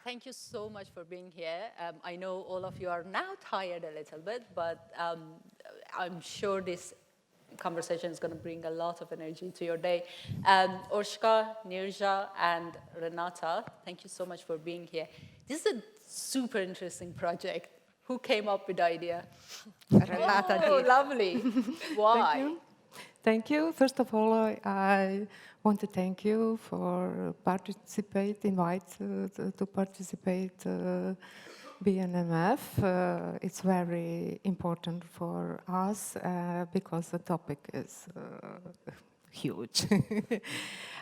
Thank you so much for being here. I know all of you are now tired a little bit, but I'm sure this conversation is going to bring a lot of energy to your day. Urska, Neza, and Renata, thank you so much for being here. This is a super interesting project. Who came up with the idea? Renata did. Lovely. Why? Thank you. Thank you. First of all, I want to thank you for invite to participate BNMF. It's very important for us because the topic is huge.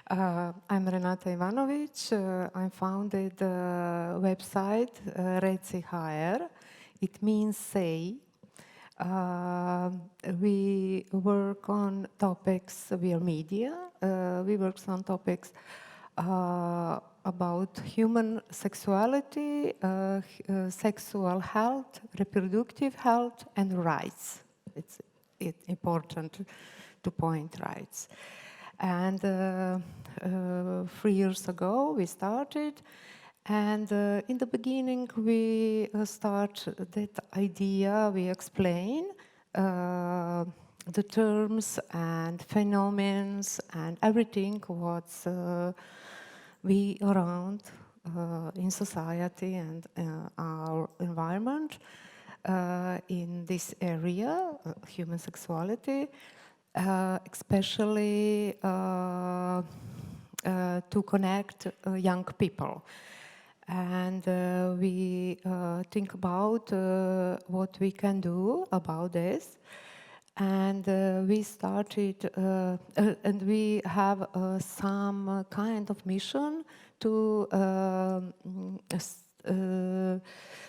I'm Renata Ivanovic. I founded the website Reci.hr. It means say. We work on topics, we are media, we work on topics about human sexuality, sexual health, reproductive health, and rights. It's important to point rights. And 3 years ago we started. And in the beginning, we start that idea, we explain the terms and phenomena and everything what's we around in society and our environment in this area, human sexuality, especially to connect young people. And we think about what we can do about this. And we started, and we have some kind of mission to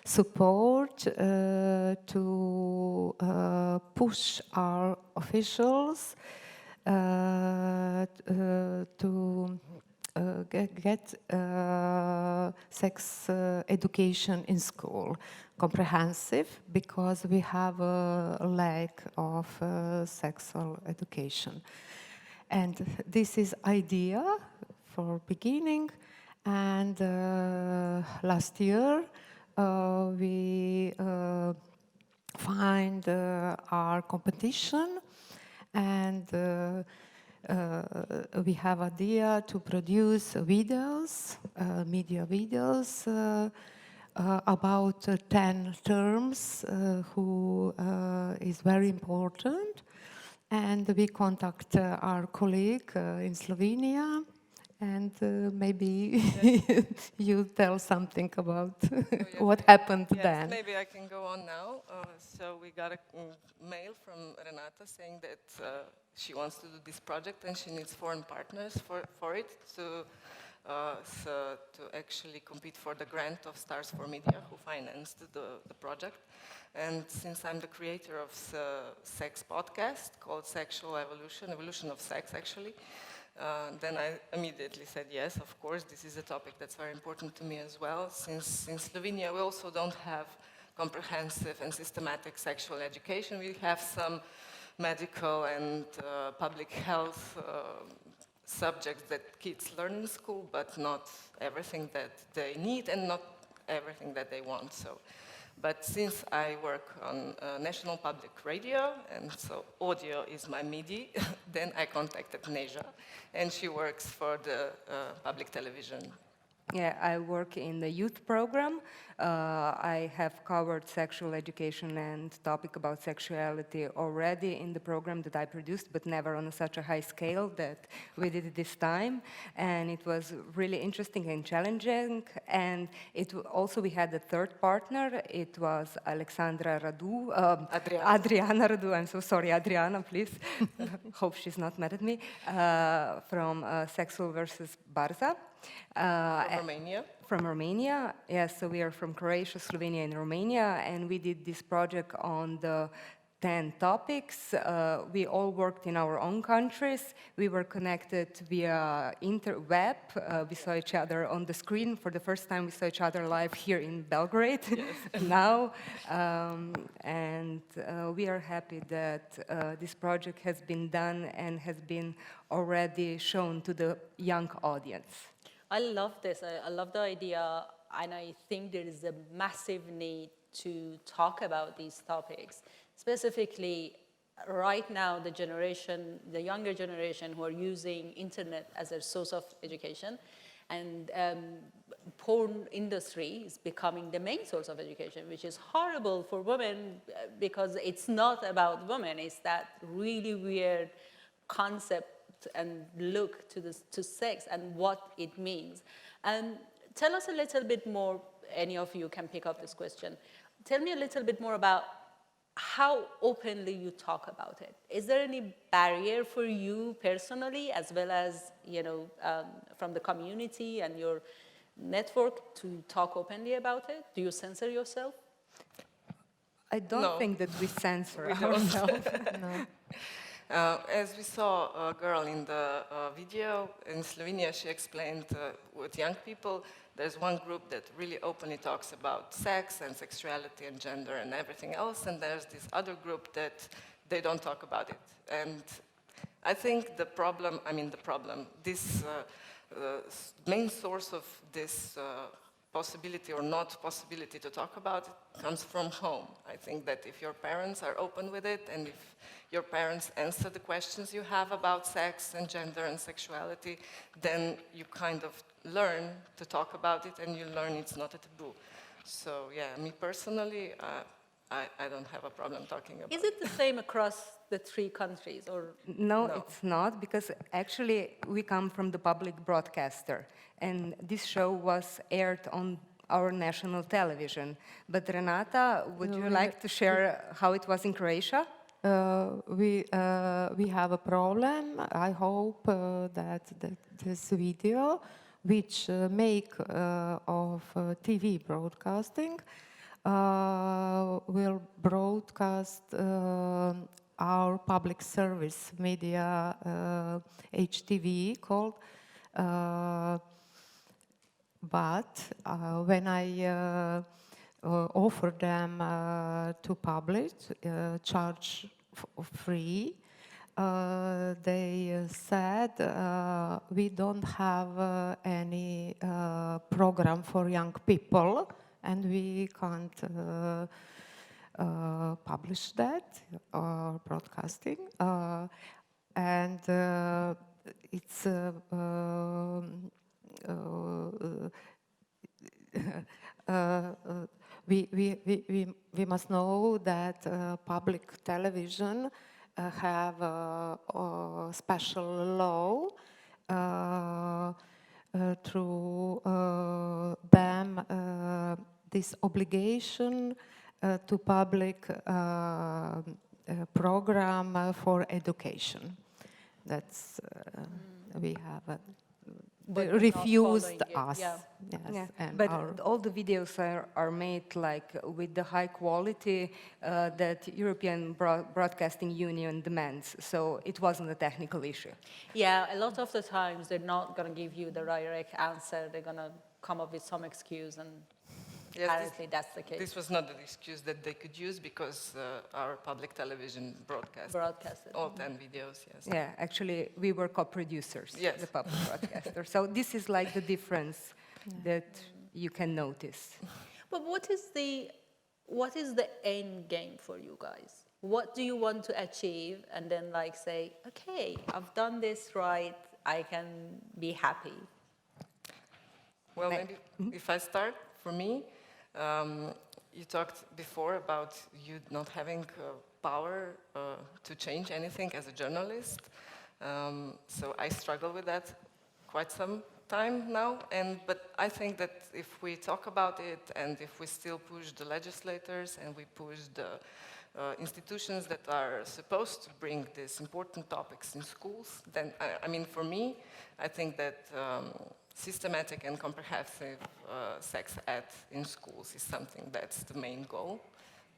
support, to push our officials to get sex education in school, comprehensive, because we have a lack of sexual education. And this is idea for beginning. And last year we find our competition, and we have idea to produce videos, media videos about 10 terms who is very important. And we contact our colleague in Slovenia, and maybe you tell something about what happened then. Maybe I can go on now. So we got a mail from Renata saying that she wants to do this project and she needs foreign partners for it to actually compete for the grant of Stars for Media, who financed the project. And since I'm the creator of the sex podcast called Sexual Evolution of Sex actually, then I immediately said yes, of course, this is a topic that's very important to me as well, since in Slovenia we also don't have comprehensive and systematic sexual education. We have some medical and public health subjects that kids learn in school, but not everything that they need and not everything that they want. So, but since I work on national public radio, and so audio is my media, then I contacted Neza, and she works for the public television. Yeah, I work in the youth program. I have covered sexual education and topic about sexuality already in the program that I produced, but never on such a high scale that we did it this time. And it was really interesting and challenging. And we had a third partner. It was Adriana Radu. I'm so sorry, Adriana, please. Hope she's not mad at me. From Sexual versus Barza. From Romania. From Romania, yes, so we are from Croatia, Slovenia, and Romania, and we did this project on the 10 topics. We all worked in our own countries. We were connected via interweb. We saw each other on the screen. For the first time, we saw each other live here in Belgrade now. And we are happy that this project has been done and has been already shown to the young audience. I love this. I love the idea and I think there is a massive need to talk about these topics, specifically right now, the younger generation who are using internet as a source of education, and porn industry is becoming the main source of education, which is horrible for women because it's not about women. It's that really weird concept and look to sex and what it means. And tell us a little bit more, any of you can pick up this question. Tell me a little bit more about how openly you talk about it. Is there any barrier for you personally, as well as from the community and your network, to talk openly about it? Do you censor yourself? I don't No. think that we censor We don't. ourselves. No. As we saw a girl in the video in Slovenia, she explained with young people, there's one group that really openly talks about sex and sexuality and gender and everything else, and there's this other group that they don't talk about it. And I think this main source of this possibility or not possibility to talk about it comes from home. I think that if your parents are open with it, and if your parents answer the questions you have about sex and gender and sexuality, then you kind of learn to talk about it, and you learn it's not a taboo. So yeah, me personally, I don't have a problem talking about it. Is it the same across the 3 countries, or? No, No. it's not, because actually we come from the public broadcaster, and this show was aired on our national television. But Renata, would you like to share how it was in Croatia? We have a problem. I hope that this video, which make of TV broadcasting, will broadcast our public service media, HTV called. But when I offer them to publish, charge free, they said we don't have any program for young people, and we can't publish that or broadcasting. And it's we must know that public television have a special law through them this obligation to public program for education. That's we have But they not refused following it, us. yeah. Yes, Yeah, and but our, all the videos are made like with the high quality that European Broadcasting Union demands. So it wasn't a technical issue. Yeah, a lot of the times they're not going to give you the direct answer. They're going to come up with some excuse, and Yes, apparently that's the case. This was not the excuse that they could use, because our public television Broadcasted. all 10 videos, yes. Yeah, actually, we were co-producers, Yes. the public broadcaster. So this is like the difference that you can notice. But what is the end game for you guys? What do you want to achieve, and then like say, okay, I've done this right, I can be happy? Well, maybe if I start, for me, you talked before about you not having power to change anything as a journalist. So I struggle with that quite some time now. But I think that if we talk about it, and if we still push the legislators, and we push the institutions that are supposed to bring these important topics in schools, then, I mean, for me, I think that systematic and comprehensive sex ed in schools is something that's the main goal,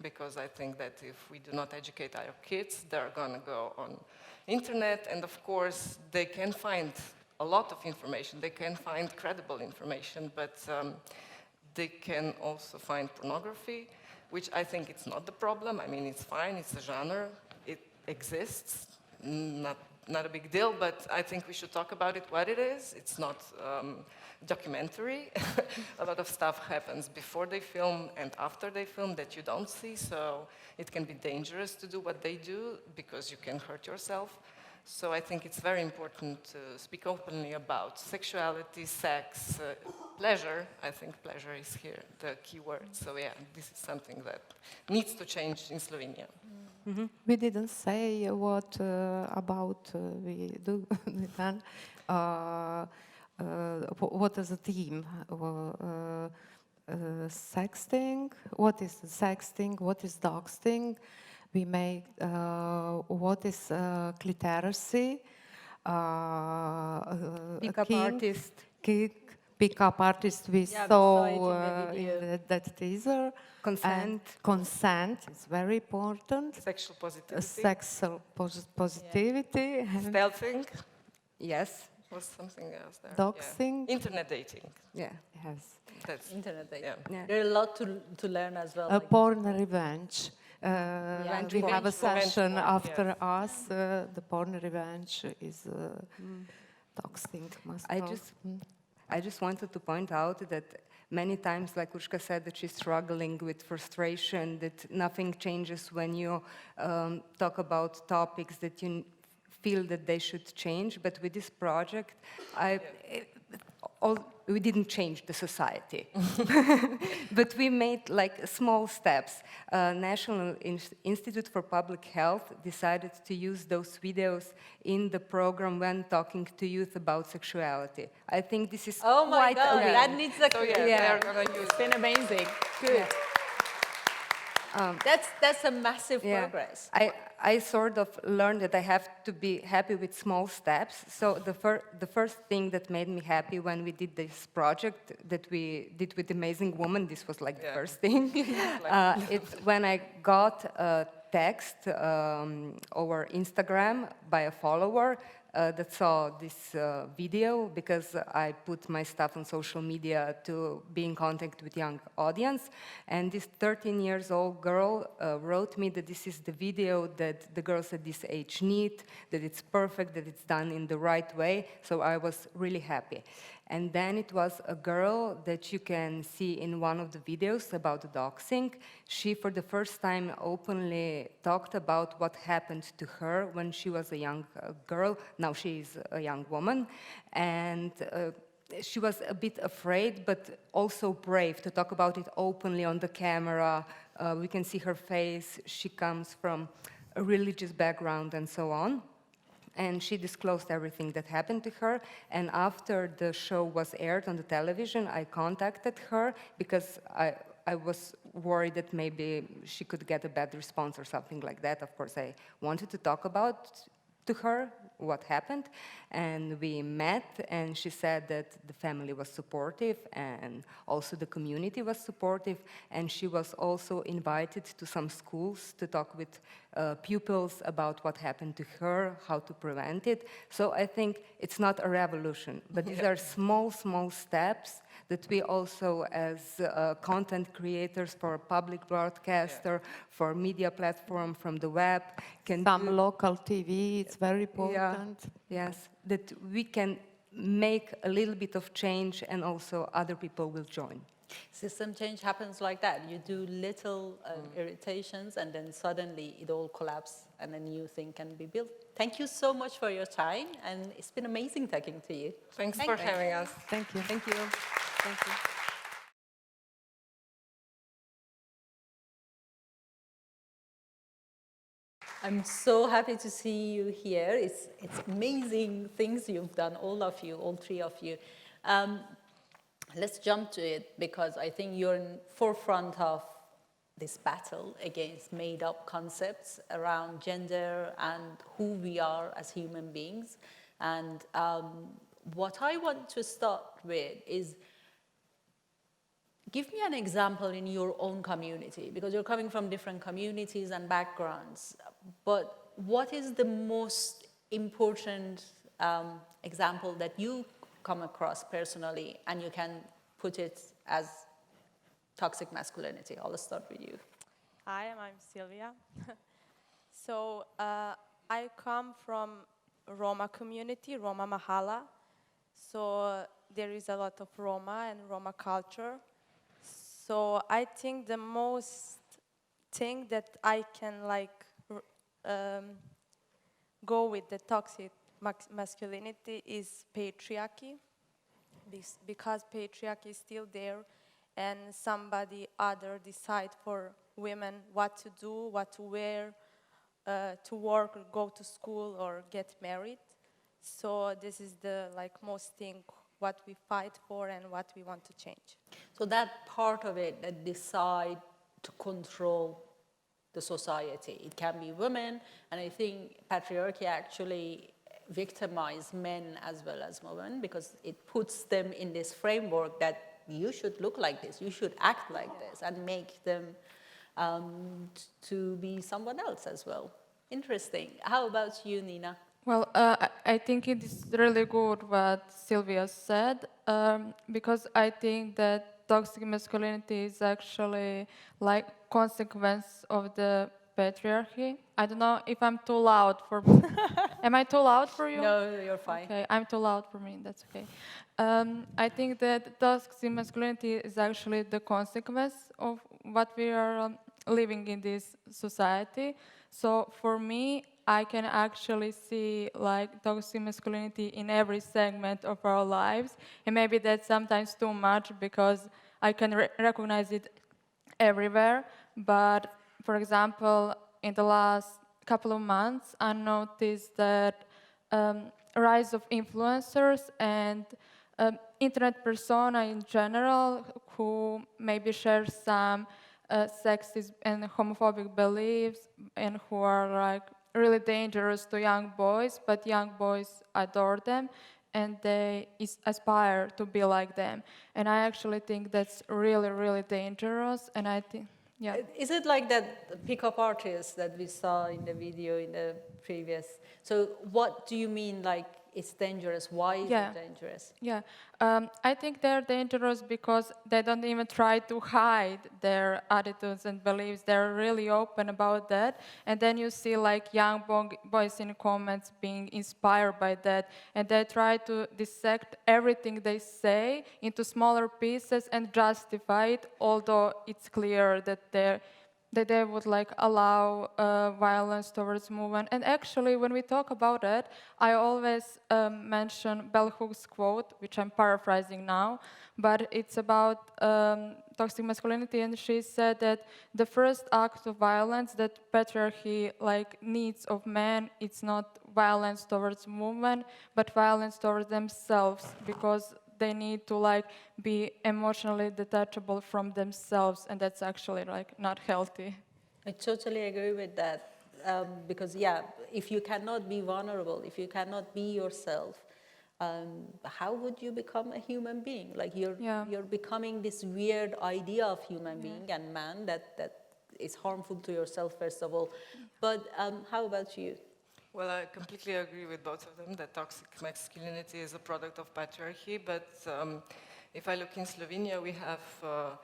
because I think that if we do not educate our kids, they're going to go on internet, and of course they can find a lot of information, they can find credible information, but they can also find pornography, which I think it's not the problem. I mean, it's fine, it's a genre, it exists, not not a big deal, but I think we should talk about it, what it is. It's not documentary. A lot of stuff happens before they film and after they film that you don't see, so it can be dangerous to do what they do because you can hurt yourself. So I think it's very important to speak openly about sexuality, sex, pleasure. I think pleasure is here the key word. So yeah, this is something that needs to change in Slovenia. We didn't say what about we do then. What is the theme? Sexting. What is sexting? What is doxting? We make what is cliteracy? Pick-up artist. Pick-up artist we Yeah, we saw saw it in the video. in that teaser. Consent. And consent is very important. Sexual positivity. Sexual positivity. And Stealthing Yes. was something else there. doxing. Yeah. Internet dating. Yeah. Yes. That's Internet dating. yeah. Yeah. There's a lot to learn as well. like- Porn revenge. We have a revenge session porn, after yes. us. The porn revenge is doxing. I just wanted to point out that many times, like Urska said, that she's struggling with frustration, that nothing changes when you talk about topics that you feel that they should change. But with this project, we didn't change the society, but we made like small steps. National Institute for Public Health decided to use those videos in the program when talking to youth about sexuality. I think this is Oh my quite God, a that needs a So yeah, Yeah. they are gonna use It's been amazing. Good. That's a massive Yeah. progress. I sort of learned that I have to be happy with small steps. So the first thing that made me happy when we did this project that we did with Amazing Woman, this was like the Yeah. first thing, it's when I got a text over Instagram by a follower that saw this video because I put my stuff on social media to be in contact with young audience. And this 13 years old girl wrote me that this is the video that the girls at this age need, that it's perfect, that it's done in the right way. So I was really happy. And then it was a girl that you can see in one of the videos about doxing. She, for the first time, openly talked about what happened to her when she was a young girl. Now she is a young woman. And she was a bit afraid, but also brave to talk about it openly on the camera. We can see her face. She comes from a religious background and so on. And she disclosed everything that happened to her. And after the show was aired on the television, I contacted her because I was worried that maybe she could get a bad response or something like that. Of course, I wanted to talk about to her what happened. And we met, and she said that the family was supportive and also the community was supportive. And she was also invited to some schools to talk with pupils about what happened to her, how to prevent it. So I think it's not a revolution, but these are small, small steps that we also, as content creators for a public broadcaster, for media platform from the web, can Some do. local TV, it's very important. Yes, that we can make a little bit of change and also other people will join. System change happens like that. You do little irritations and then suddenly it all collapses and a new thing can be built. Thank you so much for your time, and it's been amazing talking to you. Thanks for having us. Thank you. Thank you. Thank you. I'm so happy to see you here. It's amazing things you've done, all of you, all three of you. Let's jump to it because I think you're in forefront of this battle against made-up concepts around gender and who we are as human beings. And what I want to start with is give me an example in your own community, because you're coming from different communities and backgrounds. But what is the most important example that you come across personally and you can put it as toxic masculinity? I'll start with you. Hi, I'm Sylvia. So I come from Roma community, Roma Mahala. So there is a lot of Roma and Roma culture. So I think the most thing that I can go with the toxic masculinity is patriarchy, because patriarchy is still there, and somebody other decide for women what to do, what to wear, to work, or go to school, or get married. So this is the most thing what we fight for and what we want to change. So that part of it that decide to control the society. It can be women, and I think patriarchy actually victimize men as well as women, because it puts them in this framework that you should look like this, you should act like this, and make them to be someone else as well. Interesting. How about you, Nina? Well, I think it is really good what Sylvia said, because I think that toxic masculinity is actually like consequence of the patriarchy. I don't know if I'm too loud for... Am I too loud for you? No, you're fine. Okay, I'm too loud for me, that's okay. I think that toxic masculinity is actually the consequence of what we are living in this society. So for me, I can actually see like toxic masculinity in every segment of our lives, and maybe that's sometimes too much because I can recognize it everywhere. But for example, in the last couple of months, I noticed that rise of influencers and internet persona in general who maybe share some sexist and homophobic beliefs, and who are like really dangerous to young boys, but young boys adore them and they aspire to be like them. And I actually think that's really, really dangerous. And I think, yeah. Is it like that pickup artist that we saw in the video in the previous? So what do you mean, like, it's dangerous? Why is it dangerous? Yeah, I think they're dangerous because they don't even try to hide their attitudes and beliefs. They're really open about that. And then you see like young boys in comments being inspired by that. And they try to dissect everything they say into smaller pieces and justify it, although it's clear that they would like allow violence towards women. And actually, when we talk about it, I always mention Bell Hooks' quote, which I'm paraphrasing now, but it's about toxic masculinity, and she said that the first act of violence that patriarchy like needs of men, it's not violence towards women, but violence towards themselves, because they need to like be emotionally detachable from themselves, and that's actually like not healthy. I totally agree with that, because if you cannot be vulnerable, if you cannot be yourself, how would you become a human being? Like you're becoming this weird idea of human being and man that is harmful to yourself first of all. But how about you? Well, I completely agree with both of them that toxic masculinity is a product of patriarchy, but if I look in Slovenia, we have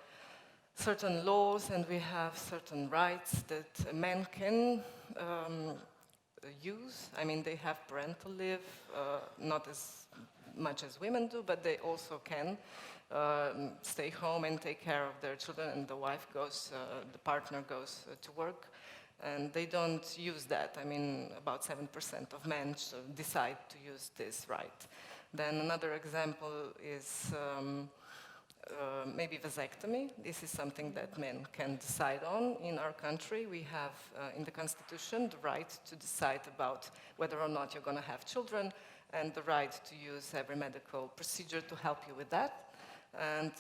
certain laws and we have certain rights that men can use. I mean, they have parental leave, not as much as women do, but they also can stay home and take care of their children, and the wife goes, the partner goes to work. And they don't use that. I mean, about 7% of men decide to use this right. Then another example is maybe vasectomy. This is something that men can decide on. In our country, we have in the Constitution the right to decide about whether or not you're going to have children, and the right to use every medical procedure to help you with that. And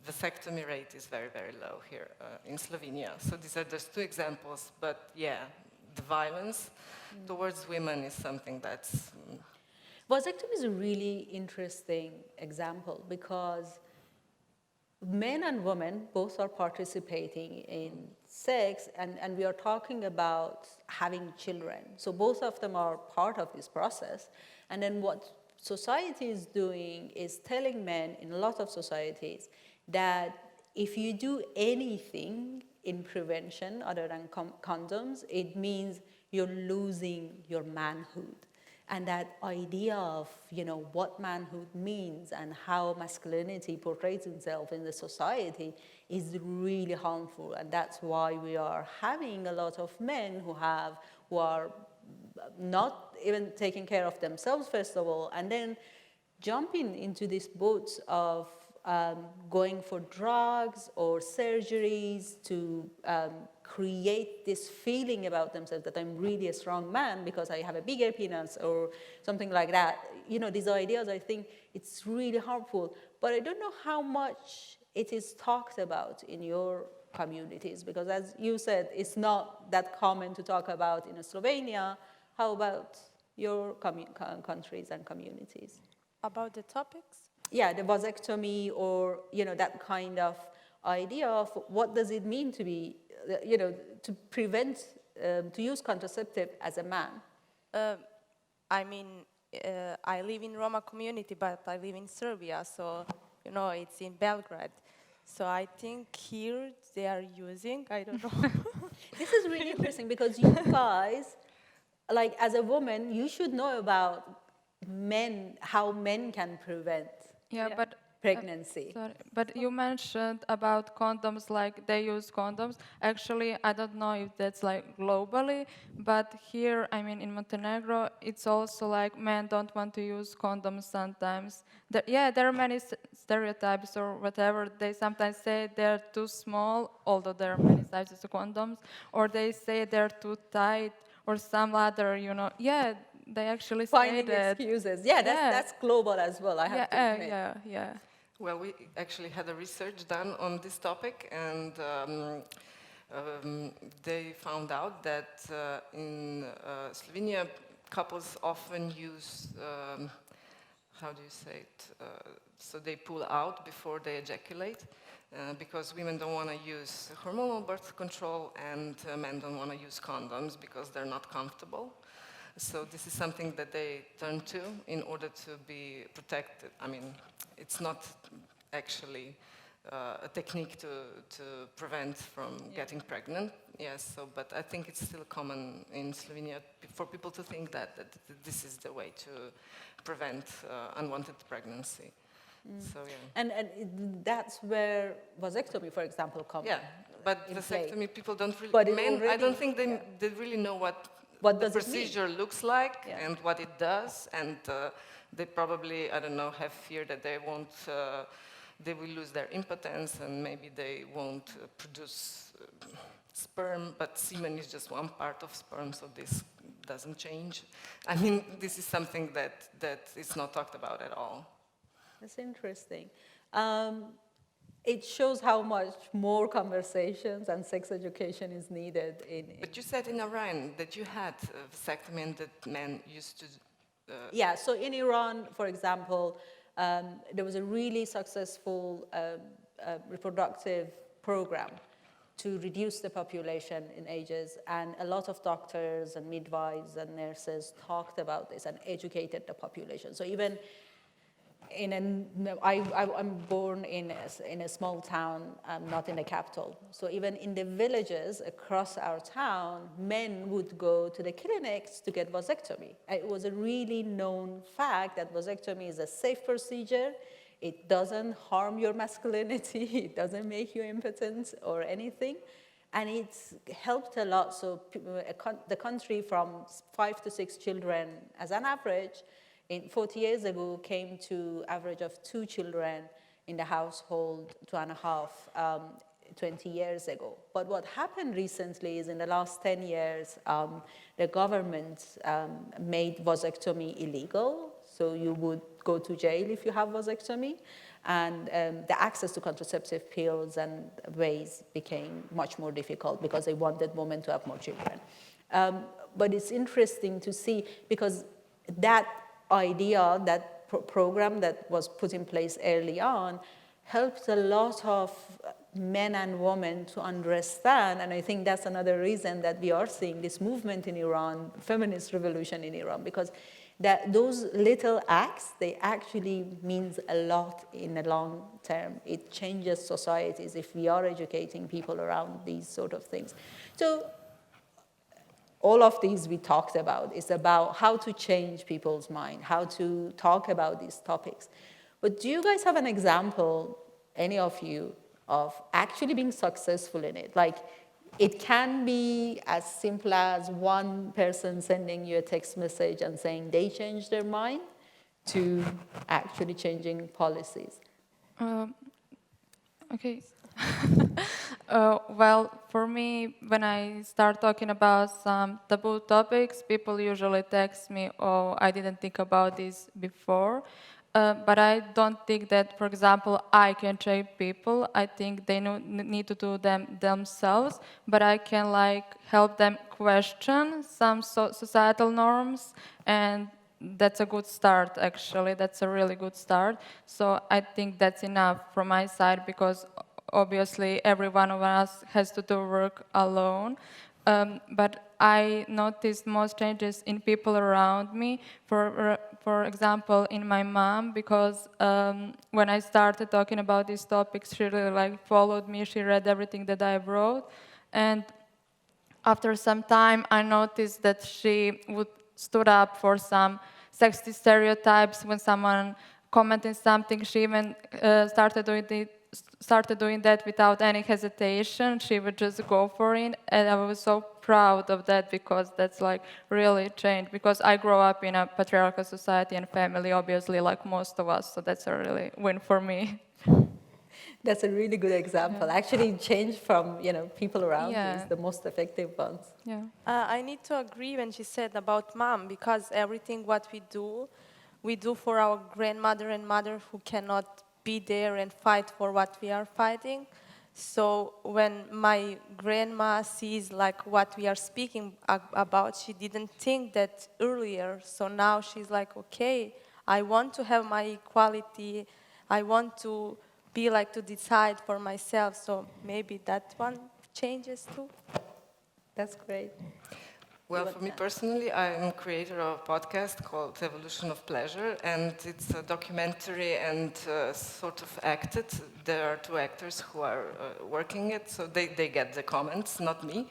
vasectomy rate is very, very low here in Slovenia. So these are just two examples, but the violence towards women is something that's... Vasectomy is a really interesting example because men and women both are participating in sex, and we are talking about having children. So both of them are part of this process. And then what society is doing is telling men in a lot of societies that if you do anything in prevention other than condoms, it means you're losing your manhood. And that idea of, what manhood means and how masculinity portrays itself in the society is really harmful. And that's why we are having a lot of men who are not even taking care of themselves, first of all, and then jumping into these boats of going for drugs or surgeries to create this feeling about themselves that I'm really a strong man because I have a bigger penis or something like that. These ideas, I think it's really harmful. But I don't know how much it is talked about in your communities, because as you said, it's not that common to talk about in Slovenia. How about your countries and communities? About the topics? Yeah, the vasectomy, or that kind of idea of what does it mean to be, to prevent, to use contraceptive as a man. I live in Roma community, but I live in Serbia, so it's in Belgrade. So I think here they are using, I don't know. This is really interesting because you guys, like as a woman, you should know about how men can prevent But pregnancy. sorry, but you mentioned about condoms, like they use condoms. Actually, I don't know if that's like globally, but here, in Montenegro, it's also like men don't want to use condoms sometimes. There are many stereotypes or whatever. They sometimes say they're too small, although there are many sizes of condoms, or they say they're too tight, or some other, they actually say Finding that. excuses. Yeah, that's global as well, I have to admit. Yeah. Well, we actually had a research done on this topic, and they found out that in Slovenia, couples often use, how do you say it, so they pull out before they ejaculate, because women don't want to use hormonal birth control, and men don't want to use condoms because they're not comfortable. So this is something that they turn to in order to be protected. It's not actually a technique to prevent from getting pregnant. Yes, but I think it's still common in Slovenia for people to think that this is the way to prevent unwanted pregnancy. So yeah. And that's where vasectomy, for example, comes. Yeah, but vasectomy, people don't really. But I don't think they really know what the procedure looks like and what it does, and they probably, I don't know, have fear that they won't, they will lose their impotence, and maybe they won't produce sperm, but semen is just one part of sperm, so this doesn't change. This is something that is not talked about at all. That's interesting. It shows how much more conversations and sex education is needed. But you said in Iran that you had vasectomy and that men used to... Yeah, so in Iran, for example, there was a really successful reproductive program to reduce the population in ages, and a lot of doctors and midwives and nurses talked about this and educated the population. So even I'm born in a small town, not in the capital. So even in the villages across our town, men would go to the clinics to get vasectomy. It was a really known fact that vasectomy is a safe procedure. It doesn't harm your masculinity. It doesn't make you impotent or anything. And it's helped a lot. So the country from 5 to 6 children as an average, 40 years ago, came to average of 2 children in the household, 2.5, 20 years ago. But what happened recently is in the last 10 years, the government made vasectomy illegal. So you would go to jail if you have vasectomy. And the access to contraceptive pills and ways became much more difficult because they wanted women to have more children. But it's interesting to see, because that idea, that program that was put in place early on, helped a lot of men and women to understand, and I think that's another reason that we are seeing this movement in Iran, feminist revolution in Iran, because those little acts, they actually means a lot in the long term. It changes societies if we are educating people around these sort of things. So all of these we talked about is about how to change people's mind, how to talk about these topics. But do you guys have an example, any of you, of actually being successful in it? Like, it can be as simple as one person sending you a text message and saying they changed their mind, to actually changing policies. Okay. Well, for me, when I start talking about some taboo topics, people usually text me, oh, I didn't think about this before. But I don't think that, for example, I can change people. I think they need to do them themselves, but I can like help them question some societal norms, and that's a good start, actually. That's a really good start. So I think that's enough from my side, because obviously every one of us has to do work alone. But I noticed most changes in people around me. For example, in my mom, because when I started talking about these topics, she really like followed me. She read everything that I wrote, and after some time, I noticed that she would stood up for some sexist stereotypes. When someone commented something, she even started doing that without any hesitation. She would just go for it, and I was so proud of that, because that's like really changed. Because I grew up in a patriarchal society and family, obviously, like most of us, so that's a really win for me. That's a really good example. Yeah. Actually, change from people around you is Yeah. the most effective ones. Yeah. I need to agree when she said about mom, because everything what we do for our grandmother and mother who cannot be there and fight for what we are fighting. So when my grandma sees like what we are speaking about, she didn't think that earlier. So now she's like, okay, I want to have my equality. I want to be like to decide for myself. So maybe that one changes too. That's great. Well, for me personally, I'm a creator of a podcast called Evolution of Pleasure, and it's a documentary and sort of acted. There are two actors who are working it, so they get the comments, not me.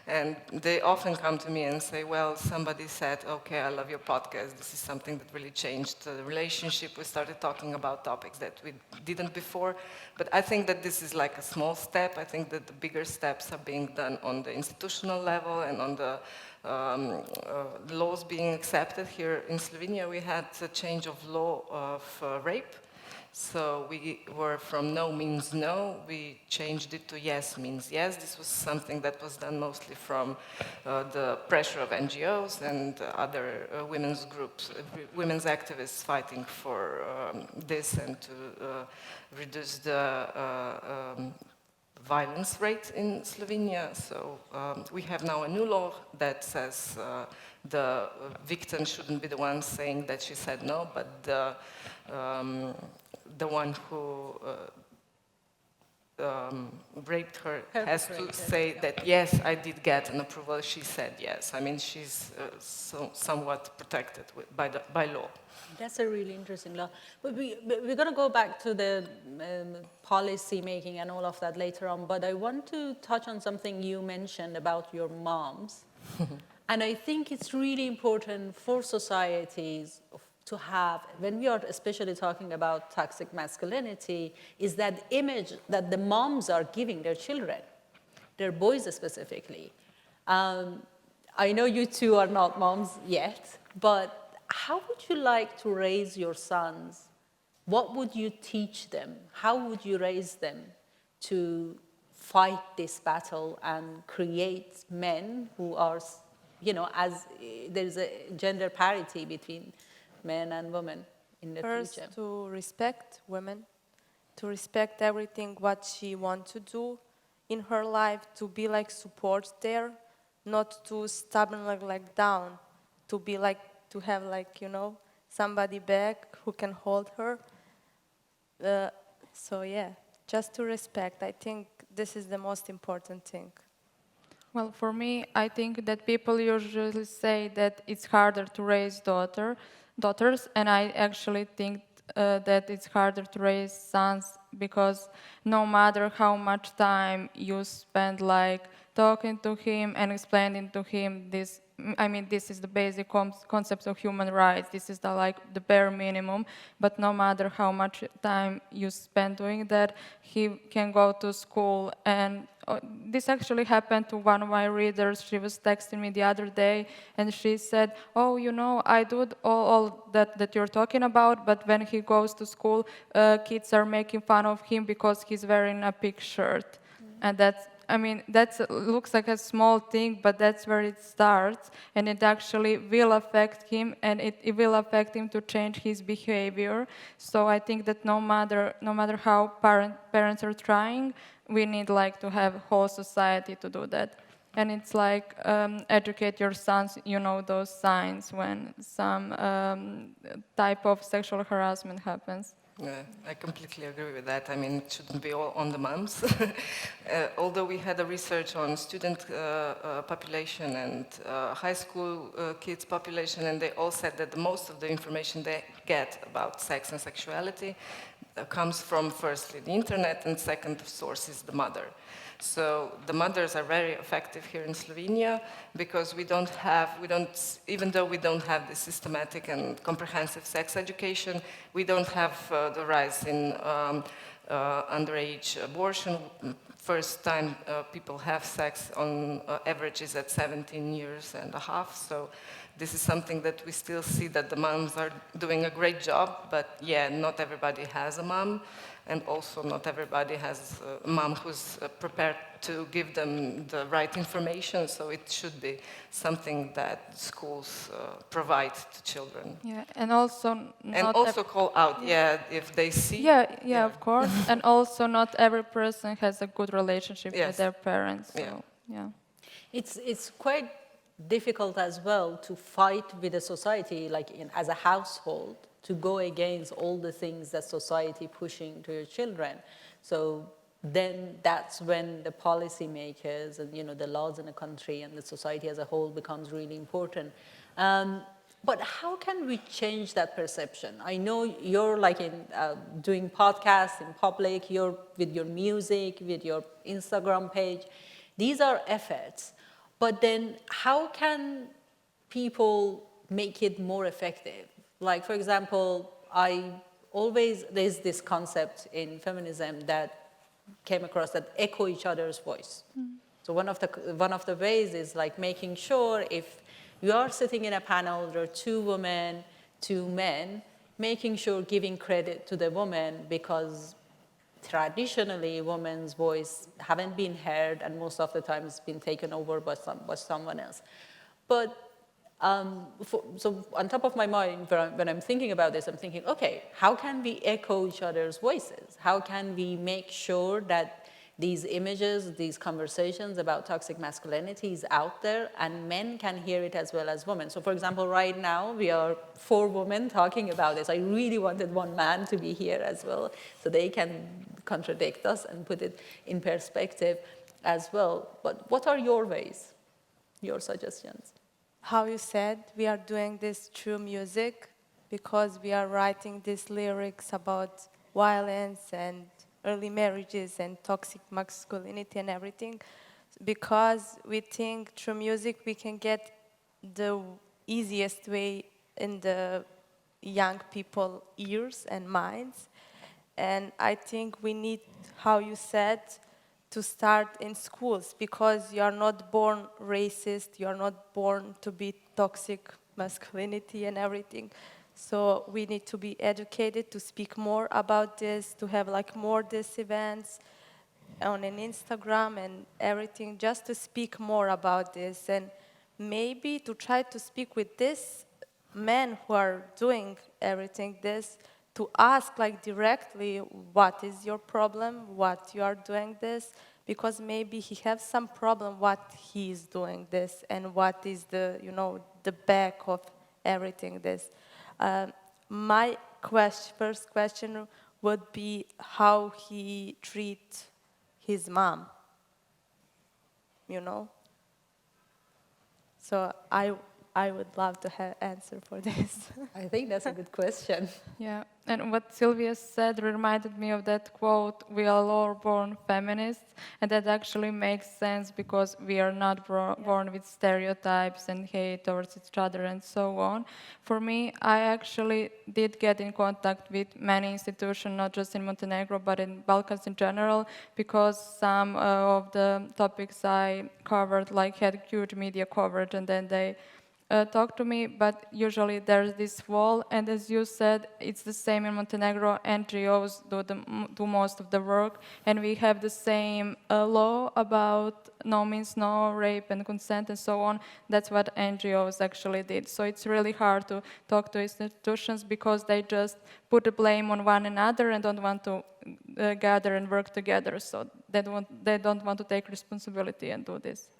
And they often come to me and say, well, somebody said, okay, I love your podcast. This is something that really changed the relationship. We started talking about topics that we didn't before. But I think that this is like a small step. I think that the bigger steps are being done on the institutional level and on the laws being accepted. Here in Slovenia, we had a change of law of rape. So we were from no means no, we changed it to yes means yes. This was something that was done mostly from the pressure of NGOs and other women's groups, women's activists fighting for this and to reduce the violence rate in Slovenia. So we have now a new law that says the victim shouldn't be the one saying that she said no, but the one who raped her has to say that, yes, I did get an approval, she said yes. I mean, she's somewhat protected by law. That's a really interesting law. But we're going to go back to the policy making and all of that later on, but I want to touch on something you mentioned about your moms. And I think it's really important for societies to have, when we are especially talking about toxic masculinity, is that image that the moms are giving their children, their boys specifically. I know you two are not moms yet, but how would you like to raise your sons? What would you teach them? How would you raise them to fight this battle and create men who are, as there's a gender parity between men and women in the First, future? to respect women, to respect everything what she wants to do in her life, to be like support there, not to stubbornly like down, to be like, to have like, somebody back who can hold her. So yeah, just to respect. I think this is the most important thing. Well, for me, I think that people usually say that it's harder to raise daughters, and I actually think that it's harder to raise sons, because no matter how much time you spend like talking to him and explaining to him this. I mean, this is the basic concepts of human rights. This is the bare minimum. But no matter how much time you spend doing that, he can go to school. And this actually happened to one of my readers. She was texting me the other day, and she said, "Oh, you know, I do all that you're talking about, but when he goes to school, kids are making fun of him because he's wearing a pink shirt." And that looks like a small thing, but that's where it starts, and it actually will affect him, and it will affect him to change his behavior. So I think that no matter how parents are trying, we need to have whole society to do that. And it's educate your sons, those signs when some type of sexual harassment happens. Yeah, I completely agree with that. I mean, it shouldn't be all on the moms. Although we had a research on student population and high school kids population, and they all said that most of the information they get about sex and sexuality comes from, firstly, the internet, and second source is the mother. So the mothers are very effective here in Slovenia because even though we don't have the systematic and comprehensive sex education, we don't have the rise in underage abortion. First time people have sex on average is at 17 years and a half. So this is something that we still see that the moms are doing a great job, but yeah, not everybody has a mom. And also not everybody has a mom who's prepared to give them the right information, so it should be something that schools provide to children. Yeah, and also Call out, if they see. Yeah, of course. And also not every person has a good relationship with their parents. So, yeah. It's quite difficult as well to fight with a society, as a household, to go against all the things that society pushing to your children. So then that's when the policymakers and the laws in a country and the society as a whole becomes really important. But how can we change that perception? I know you're doing podcasts in public, you're with your music, with your Instagram page. These are efforts. But then how can people make it more effective? For example, there's this concept in feminism that came across that echo each other's voice. So one of the ways is making sure if you are sitting in a panel, there are 2 women, 2 men, making sure giving credit to the woman because traditionally women's voice haven't been heard and most of the time it's been taken over by someone else. But so on top of my mind, when I'm thinking about this, I'm thinking, okay, how can we echo each other's voices? How can we make sure that these images, these conversations about toxic masculinity is out there and men can hear it as well as women? So for example, right now, we are 4 women talking about this. I really wanted 1 man to be here as well, so they can contradict us and put it in perspective as well. But what are your ways, your suggestions? How you said, we are doing this through music because we are writing these lyrics about violence and early marriages and toxic masculinity and everything, because we think through music we can get the easiest way in the young people ears and minds. And I think we need, how you said, to start in schools, because you are not born racist, you are not born to be toxic masculinity and everything. So we need to be educated to speak more about this, to have more these events on an Instagram and everything, just to speak more about this, and maybe to try to speak with these men who are doing everything this, to ask directly, what is your problem, what you are doing this, because maybe he has some problem what he is doing this and what is the, the back of everything this. My first question would be how he treats his mom, So I would love to have answer for this. I think that's a good question. Yeah, and what Sylvia said reminded me of that quote, "We are all born feminists," and that actually makes sense because we are not born with stereotypes and hate towards each other and so on. For me, I actually did get in contact with many institutions, not just in Montenegro, but in Balkans in general, because some of the topics I covered like had huge media coverage, and then they talk to me, but usually there's this wall, and as you said, it's the same in Montenegro. NGOs do most of the work, and we have the same law about no means no, rape and consent and so on. That's what NGOs actually did. So it's really hard to talk to institutions because they just put the blame on one another and don't want to gather and work together. So they don't want to take responsibility and do this.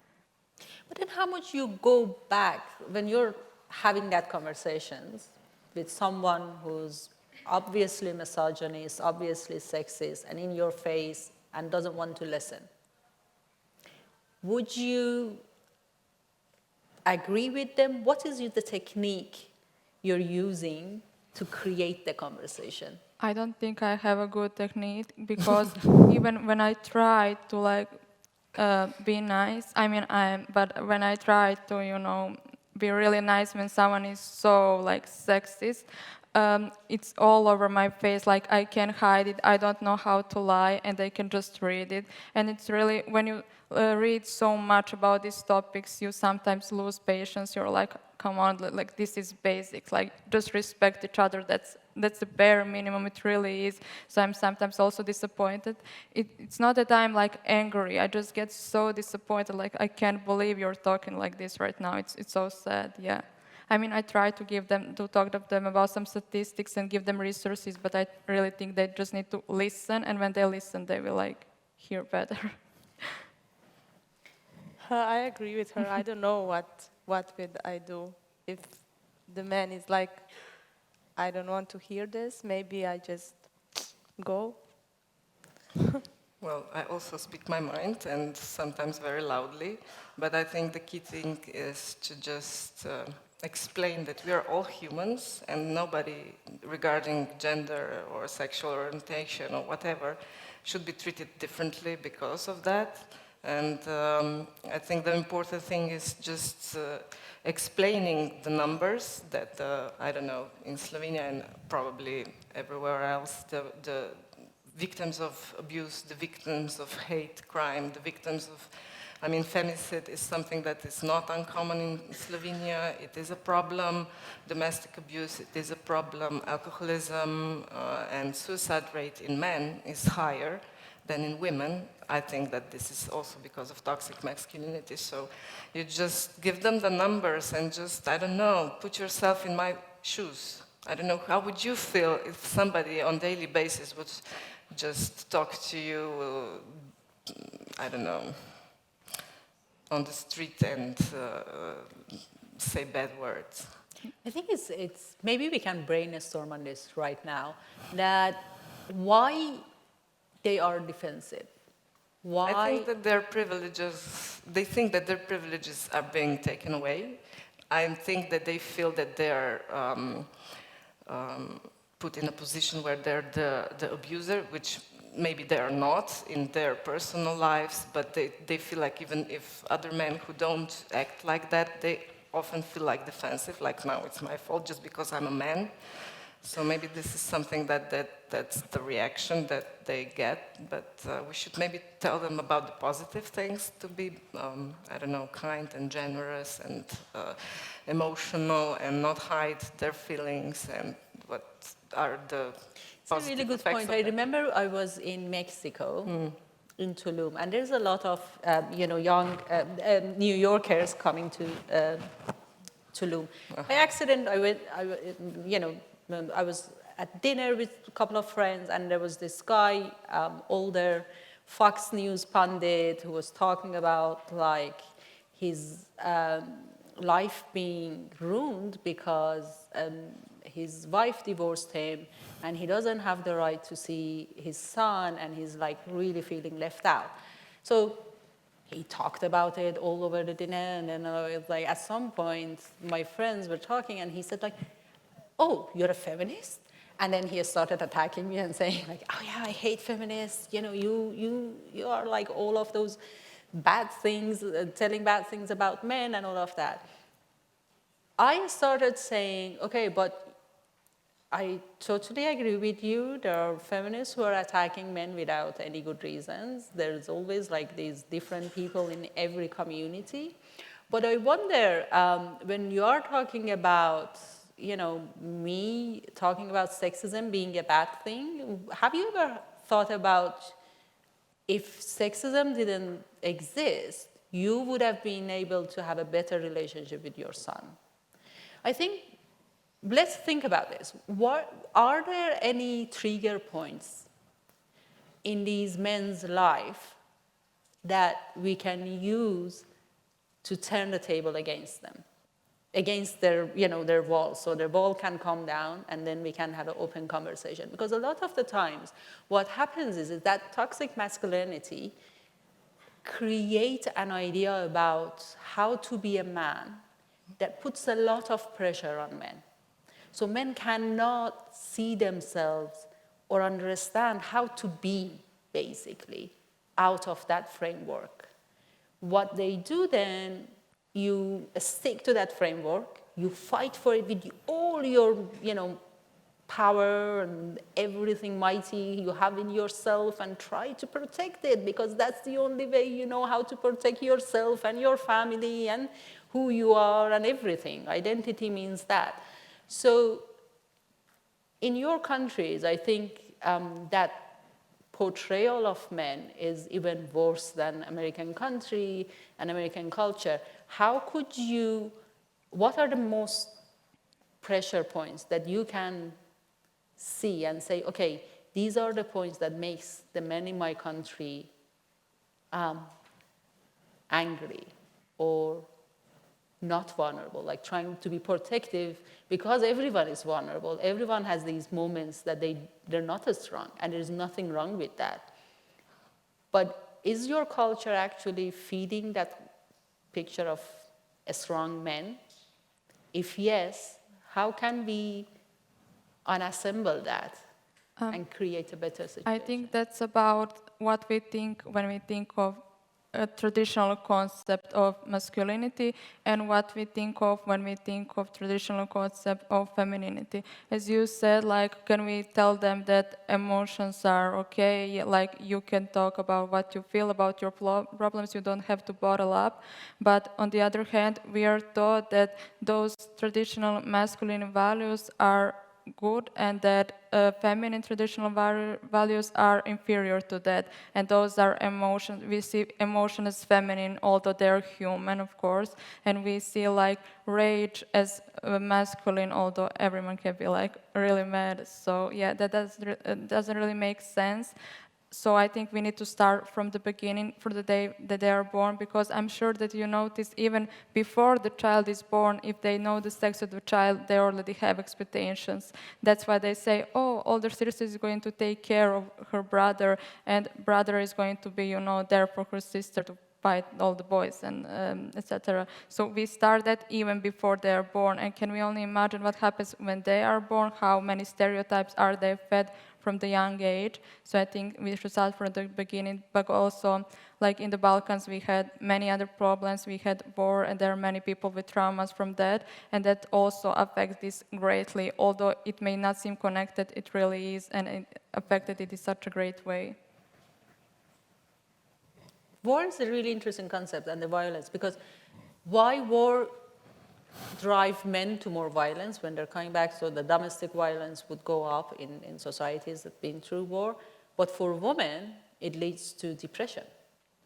But then how much you go back when you're having that conversations with someone who's obviously misogynist, obviously sexist, and in your face and doesn't want to listen? Would you agree with them? What is the technique you're using to create the conversation? I don't think I have a good technique because even when I try to be nice, but when I try to, be really nice when someone is so sexist, it's all over my face, like I can't hide it, I don't know how to lie, and they can just read it. And it's really, when you read so much about these topics, you sometimes lose patience. You're like, come on, this is basic, just respect each other. That's the bare minimum, it really is. So I'm sometimes also disappointed. It's not that I'm angry, I just get so disappointed, I can't believe you're talking like this right now. It's so sad, yeah. I mean, I try to talk to them about some statistics and give them resources, but I really think they just need to listen, and when they listen, they will hear better. I agree with her. I don't know what would I do if the man is like, I don't want to hear this. Maybe I just go. Well, I also speak my mind, and sometimes very loudly, but I think the key thing is to just explain that we are all humans, and nobody regarding gender or sexual orientation or whatever should be treated differently because of that. And I think the important thing is just explaining the numbers that, I don't know, in Slovenia and probably everywhere else, the victims of abuse, the victims of hate crime, the victims of, femicide is something that is not uncommon in Slovenia. It is a problem. Domestic abuse, it is a problem. Alcoholism and suicide rate in men is higher than in women. I think that this is also because of toxic masculinity. So you just give them the numbers and just, I don't know, put yourself in my shoes. I don't know, how would you feel if somebody on daily basis would just talk to you, I don't know, on the street and say bad words? I think it's maybe we can brainstorm on this right now, that why they are defensive. Why? I think that they think that their privileges are being taken away. I think that they feel that they are put in a position where they're the abuser, which maybe they are not in their personal lives, but they feel like even if other men who don't act like that, they often feel defensive, now it's my fault just because I'm a man. So maybe this is something that's the reaction that they get, but we should maybe tell them about the positive things, to be, I don't know, kind and generous and emotional and not hide their feelings and what are the It's a really good point. I remember I was in Mexico, in Tulum, and there's a lot of young New Yorkers coming to Tulum. By accident, I was at dinner with a couple of friends, and there was this guy, older Fox News pundit, who was talking about his life being ruined because his wife divorced him, and he doesn't have the right to see his son, and he's really feeling left out. So he talked about it all over the dinner, and then it was like, at some point, my friends were talking, and he said like, oh, you're a feminist? And then he started attacking me and saying like, oh yeah, I hate feminists. You know, you are like all of those bad things, telling bad things about men and all of that. I started saying, okay, but I totally agree with you. There are feminists who are attacking men without any good reasons. There's always like these different people in every community. But I wonder, when you are talking about, you know, me talking about sexism being a bad thing, have you ever thought about if sexism didn't exist, you would have been able to have a better relationship with your son? I think, let's think about this. Are there any trigger points in these men's life that we can use to turn the table against them, against their, you know, their wall, so their wall can come down and then we can have an open conversation? Because a lot of the times what happens is that toxic masculinity creates an idea about how to be a man that puts a lot of pressure on men. So men cannot see themselves or understand how to be, basically, out of that framework. What they do then, you stick to that framework, you fight for it with all your, you know, power and everything mighty you have in yourself, and try to protect it, because that's the only way you know how to protect yourself and your family and who you are and everything. Identity means that. So in your countries, I think that portrayal of men is even worse than American country and American culture. How could you, what are the most pressure points that you can see and say, okay, these are the points that makes the men in my country angry or not vulnerable, like trying to be protective, because everyone is vulnerable. Everyone has these moments that they're not as strong, and there's nothing wrong with that. But is your culture actually feeding that picture of a strong man? If yes, how can we unassemble that and create a better situation? I think that's about what we think when we think of a traditional concept of masculinity and what we think of when we think of traditional concept of femininity. As you said, like, can we tell them that emotions are okay, like you can talk about what you feel about your problems, you don't have to bottle up. But on the other hand, we are taught that those traditional masculine values are good and that feminine traditional values are inferior to that, and those are emotions. We see emotion as feminine, although they're human, of course, and we see like rage as masculine, although everyone can be like really mad. So yeah, that doesn't really make sense. So I think we need to start from the beginning, for the day that they are born, because I'm sure that you notice even before the child is born, if they know the sex of the child, they already have expectations. That's why they say, oh, older sister is going to take care of her brother, and brother is going to be, you know, there for her sister to fight all the boys and etc. So we start that even before they are born, and can we only imagine what happens when they are born, how many stereotypes are they fed from the young age. So I think we should start from the beginning, but also, like in the Balkans, we had many other problems. We had war, and there are many people with traumas from that, and that also affects this greatly. Although it may not seem connected, it really is, and it affected it in such a great way. War is a really interesting concept, and the violence, because why war drive men to more violence when they're coming back? So the domestic violence would go up in societies that have been through war, but for women, it leads to depression.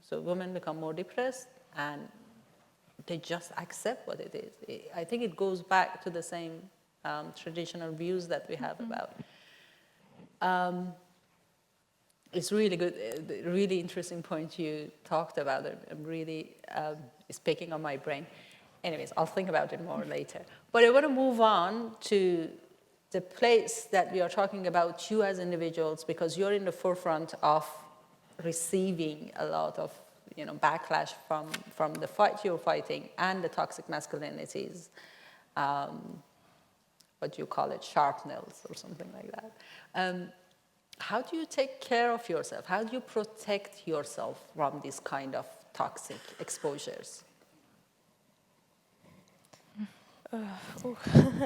So women become more depressed, and they just accept what it is. I think it goes back to the same traditional views that we have about. It's really good, really interesting point you talked about. I'm really, it's picking on my brain. Anyways, I'll think about it more later. But I want to move on to the place that we are talking about you as individuals, because you're in the forefront of receiving a lot of, backlash from the fight you're fighting and the toxic masculinities, what do you call it, sharp nails or something like that. How do you take care of yourself? How do you protect yourself from this kind of toxic exposures?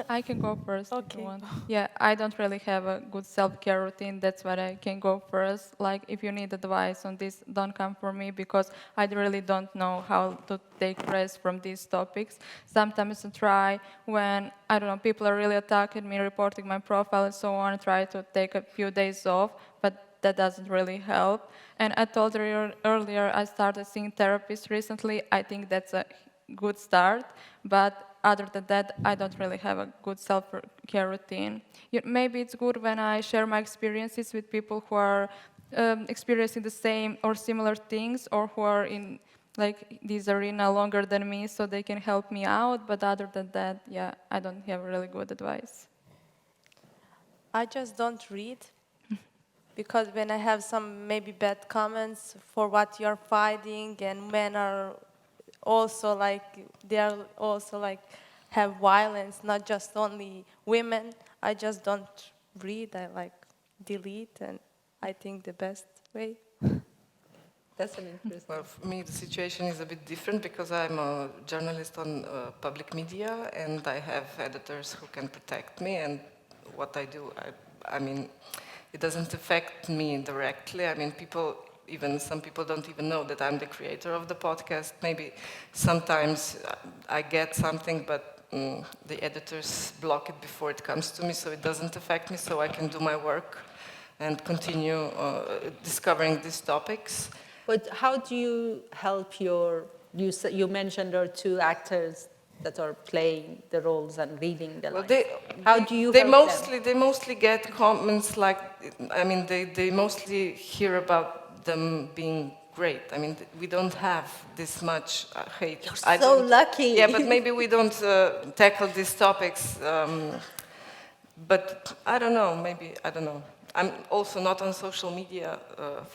I can go first if Okay. you want. Yeah, I don't really have a good self-care routine. That's why I can go first. Like, if you need advice on this, don't come for me because I really don't know how to take rest from these topics. Sometimes I try when, I don't know, people are really attacking me, reporting my profile and so on, try to take a few days off, but that doesn't really help. And I told you earlier, I started seeing therapists recently. I think that's a good start, but other than that, I don't really have a good self-care routine. Maybe it's good when I share my experiences with people who are experiencing the same or similar things, or who are in like this arena longer than me, so they can help me out. But other than that, yeah, I don't have really good advice. I just don't read because when I have some maybe bad comments for what you're fighting, and men are also like, they are also like have violence, not just only women, I just don't read. I like delete, and I think the best way. That's an interesting. Well, for me, the situation is a bit different because I'm a journalist on public media, and I have editors who can protect me. And what I do, I mean, it doesn't affect me directly. I mean, some people don't even know that I'm the creator of the podcast. Maybe sometimes I get something, but the editors block it before it comes to me, so it doesn't affect me, so I can do my work and continue discovering these topics. But how do you help you mentioned there are two actors that are playing the roles and reading the lines. How do you help them? They mostly get comments like, I mean, they mostly hear about them being great. I mean, we don't have this much hate. You're so lucky. Yeah, but maybe we don't tackle these topics. But I don't know, maybe, I don't know. I'm also not on social media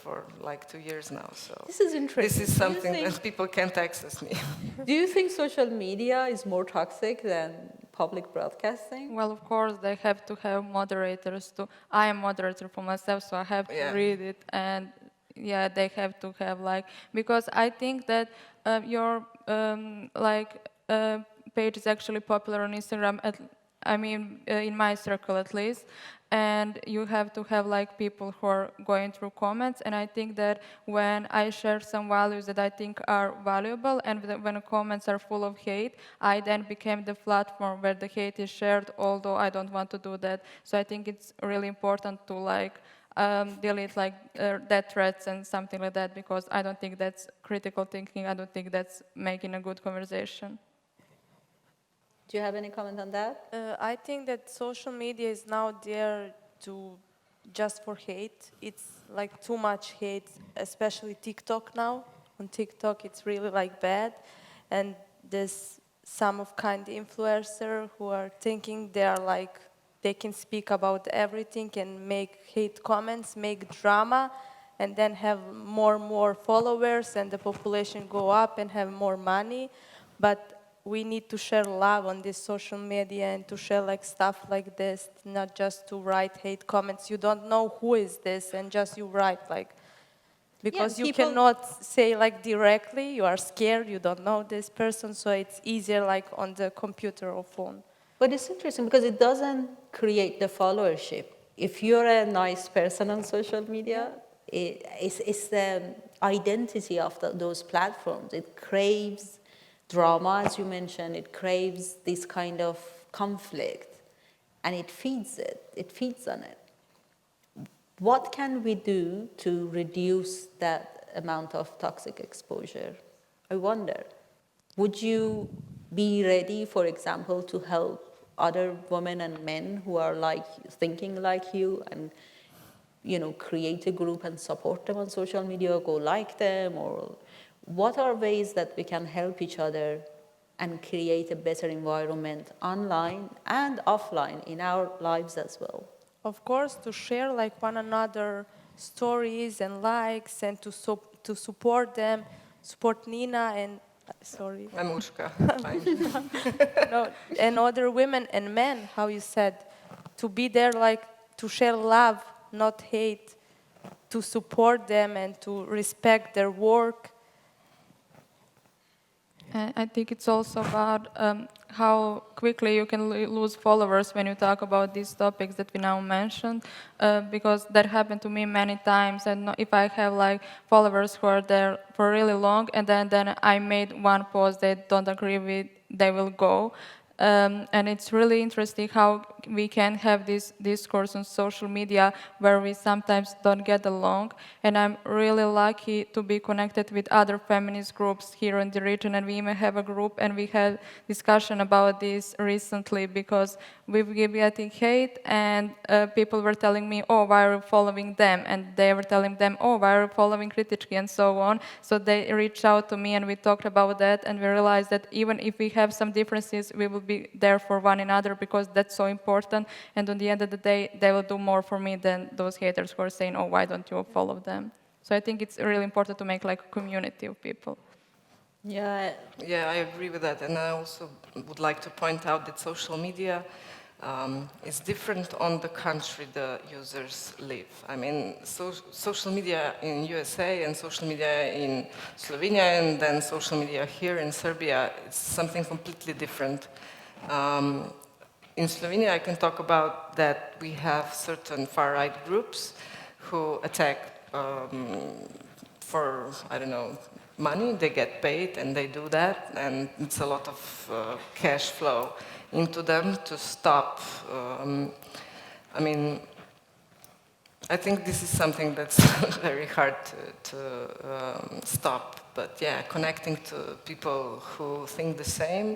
for like 2 years now, so This is interesting. this is something that people can't access me. Do you think social media is more toxic than public broadcasting? Well, of course, they have to have moderators too. I am moderator for myself, so I have to read it, and yeah, they have to have like, because I think that your page is actually popular on Instagram. In my circle at least, and you have to have like people who are going through comments. And I think that when I share some values that I think are valuable, and when the comments are full of hate, I then became the platform where the hate is shared, although I don't want to do that. So I think it's really important to like delete like death threats and something like that, because I don't think that's critical thinking. I don't think that's making a good conversation. Do you have any comment on that? I think that social media is now there to just for hate. It's like too much hate, especially TikTok now. On TikTok, it's really like bad, and there's some of kind influencer who are thinking they are like they can speak about everything and make hate comments, make drama, and then have more followers, and the population go up and have more money, but we need to share love on this social media and to share like stuff like this, not just to write hate comments. You don't know who is this, and just you write like, because you cannot say like directly, you are scared, you don't know this person, so it's easier like on the computer or phone. But it's interesting because it doesn't create the followership. If you're a nice person on social media, it's the identity of those platforms. It craves drama, as you mentioned, it craves this kind of conflict, and it feeds on it. What can we do to reduce that amount of toxic exposure? I wonder, would you be ready, for example, to help other women and men who are like thinking like you, and create a group and support them on social media, or go like them, or what are ways that we can help each other and create a better environment online and offline in our lives as well? Of course, to share like one another stories and likes, and to support them, support Nina and, sorry, I'm Urska. Fine. no, and other women and men, how you said, to be there, like, to share love, not hate, to support them and to respect their work. I think it's also about how quickly you can lose followers when you talk about these topics that we now mentioned, because that happened to me many times. And if I have like followers who are there for really long, and then I made one post they don't agree with, they will go. And it's really interesting how we can have this discourse on social media where we sometimes don't get along. And I'm really lucky to be connected with other feminist groups here in the region, and we even have a group, and we had discussion about this recently because we've been getting hate, and people were telling me, oh, why are you following them? And they were telling them, oh, why are you following Reci.hr and so on. So they reached out to me, and we talked about that, and we realized that even if we have some differences, we will be there for one another because that's so important. And on the end of the day, they will do more for me than those haters who are saying, oh, why don't you follow them? So I think it's really important to make like a community of people. Yeah. Yeah, I agree with that. And I also would like to point out that social media is different on the country the users live. I mean, social media in USA and social media in Slovenia and then social media here in Serbia, it's something completely different. In Slovenia, I can talk about that we have certain far-right groups who attack for, I don't know, money. They get paid and they do that, and it's a lot of cash flow into them to stop. I mean, I think this is something that's very hard to stop. But yeah, connecting to people who think the same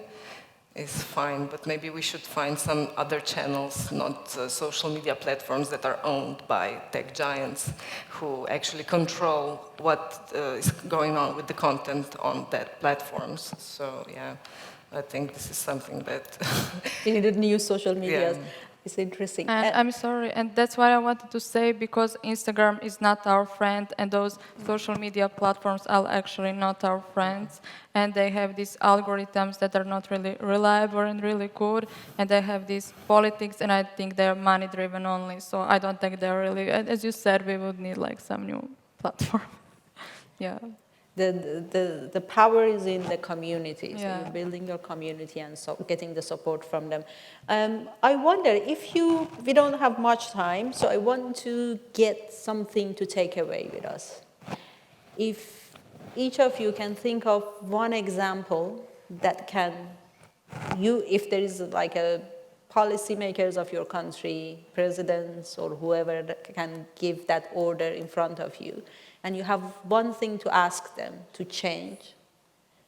is fine, but maybe we should find some other channels, not social media platforms that are owned by tech giants who actually control what is going on with the content on that platforms. So yeah, I think this is something that... We needed new social medias. Yeah. It's interesting. And I'm sorry, and that's what I wanted to say, because Instagram is not our friend, and those social media platforms are actually not our friends, and they have these algorithms that are not really reliable and really good, and they have these politics, and I think they're money-driven only, so I don't think they're really, as you said, we would need like some new platform. Yeah. The power is in the community. So Yeah. you're building your community and so getting the support from them. I wonder if we don't have much time, so I want to get something to take away with us. If each of you can think of one example that can, if there is like a policymakers of your country, presidents or whoever that can give that order in front of you, and you have one thing to ask them to change,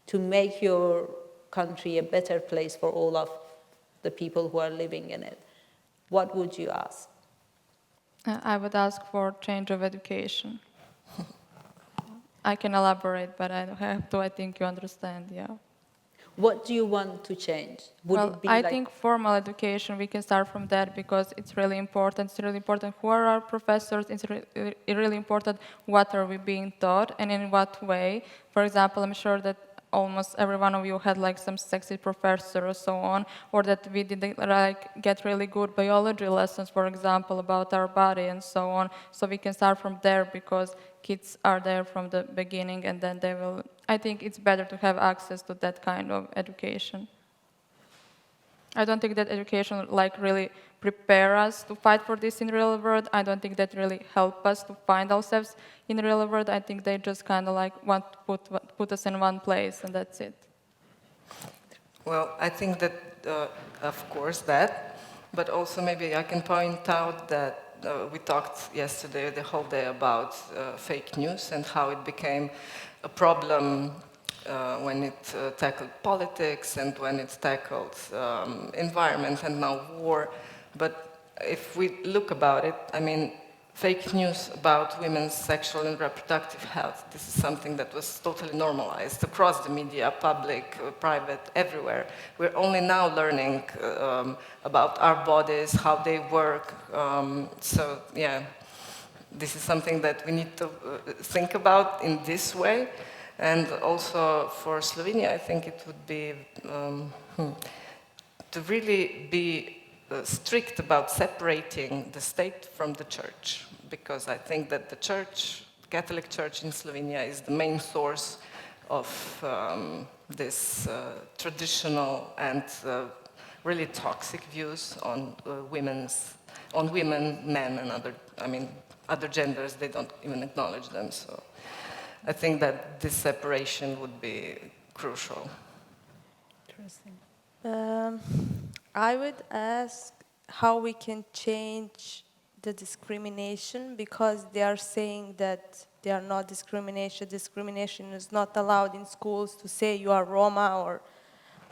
to make your country a better place for all of the people who are living in it, what would you ask? I would ask for change of education. I can elaborate, but I don't have to. I think you understand, yeah. What do you want to change? Would Well, it be I like think formal education, we can start from that because it's really important. It's really important who are our professors. It's really important what are we being taught and in what way. For example, I'm sure that almost every one of you had like some sexy professor or so on, or that we didn't like get really good biology lessons, for example, about our body and so on. So we can start from there because kids are there from the beginning, and then they will, I think it's better to have access to that kind of education. I don't think that education like really prepare us to fight for this in real world. I don't think that really help us to find ourselves in the real world. I think they just kind of like want to put us in one place, and that's it. Well, I think that, of course, that, but also maybe I can point out that we talked yesterday, the whole day, about fake news and how it became a problem when it tackled politics and when it tackled environment and now war. But if we look about it, I mean, fake news about women's sexual and reproductive health, this is something that was totally normalized across the media, public, private, everywhere. We're only now learning about our bodies, how they work. So, yeah, this is something that we need to think about in this way. And also for Slovenia, I think it would be to really be strict about separating the state from the church, because I think that the church, Catholic Church in Slovenia, is the main source of this traditional and really toxic views on women, men, and other genders. They don't even acknowledge them. So I think that this separation would be crucial. Interesting. I would ask how we can change the discrimination, because they are saying that they are not discrimination. Discrimination is not allowed in schools to say you are Roma,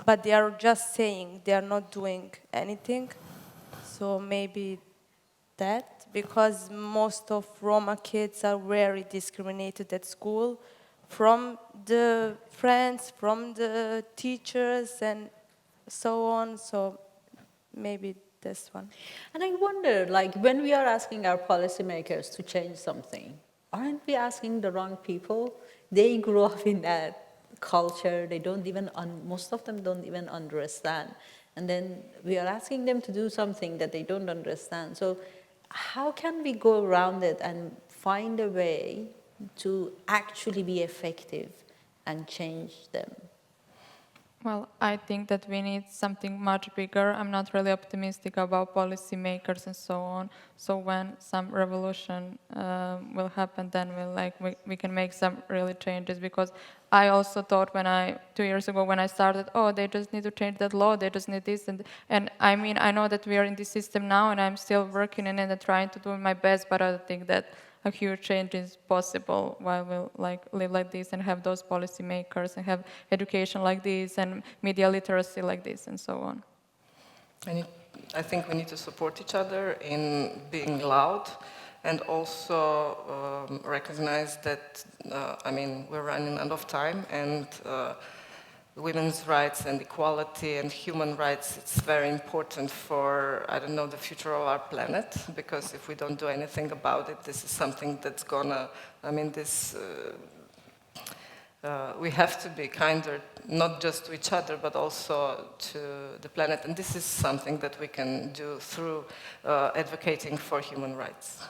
but they are just saying, they are not doing anything. So maybe that, because most of Roma kids are very discriminated at school from the friends, from the teachers, and so on. So maybe this one. And I wonder, like, when we are asking our policymakers to change something, aren't we asking the wrong people? They grew up in that culture. They don't even, most of them don't even understand. And then we are asking them to do something that they don't understand. So how can we go around it and find a way to actually be effective and change them? Well, I think that we need something much bigger. I'm not really optimistic about policymakers and so on. So when some revolution will happen, then we can make some really changes. Because I also thought 2 years ago when I started, oh, they just need to change that law, they just need this. And I mean, I know that we are in this system now, and I'm still working in it and trying to do my best, but I think that a huge change is possible while we live like this and have those policymakers and have education like this and media literacy like this and so on. And I think we need to support each other in being loud, and also recognize that, we're running out of time, and women's rights and equality and human rights, it's very important for, the future of our planet, because if we don't do anything about it, this is something that's gonna, we have to be kinder, not just to each other, but also to the planet. And this is something that we can do through advocating for human rights.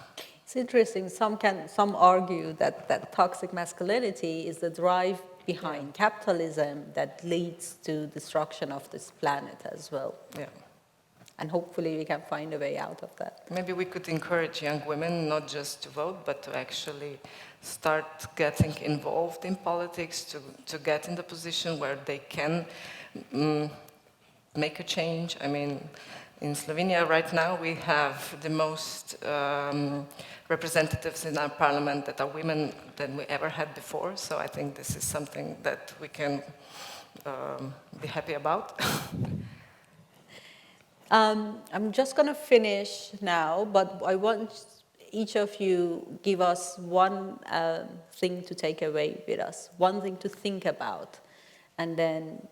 It's interesting. Some argue that toxic masculinity is the drive behind capitalism that leads to destruction of this planet as well. Yeah. And hopefully we can find a way out of that. Maybe we could encourage young women not just to vote, but to actually start getting involved in politics, to get in the position where they can make a change. I mean, in Slovenia right now we have the most representatives in our parliament that are women than we ever had before. So I think this is something that we can be happy about. I'm just going to finish now, but I want each of you give us one thing to take away with us, one thing to think about, and then,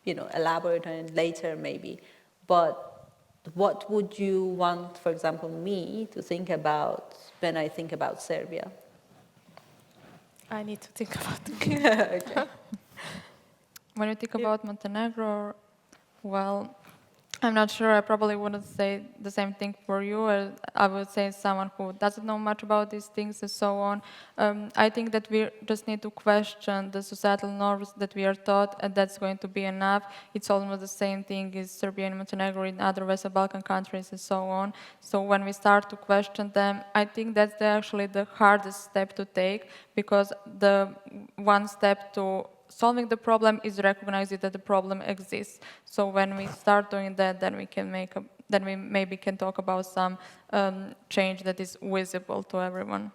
elaborate on it later maybe. But what would you want, for example, me to think about when I think about Serbia? I need to think about it. Okay. When you think about Montenegro, well, I'm not sure. I probably wouldn't say the same thing for you. I would say someone who doesn't know much about these things and so on. I think that we just need to question the societal norms that we are taught, and that's going to be enough. It's almost the same thing as Serbia and Montenegro in other Western Balkan countries and so on. So when we start to question them, I think that's actually the hardest step to take, because the one step to solving the problem is recognizing that the problem exists. So when we start doing that, then we maybe can talk about some change that is visible to everyone.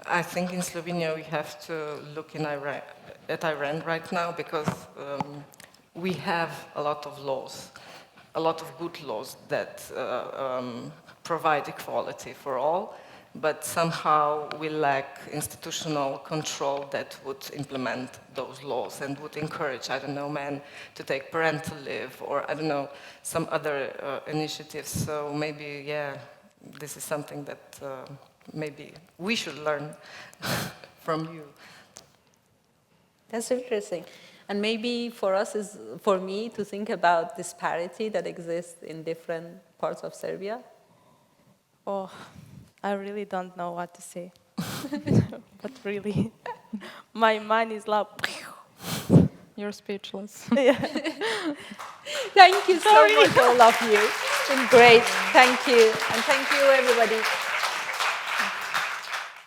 I think in Slovenia we have to look at Iran right now, because we have a lot of laws, a lot of good laws that provide equality for all. But somehow we lack institutional control that would implement those laws and would encourage, men to take parental leave, or, some other initiatives. So maybe, this is something that maybe we should learn from you. That's interesting. And maybe for me to think about disparity that exists in different parts of Serbia. Oh, I really don't know what to say. But really, my mind is like... You're speechless. Thank you so much, all of you. It's been great. Thank you. And thank you, everybody.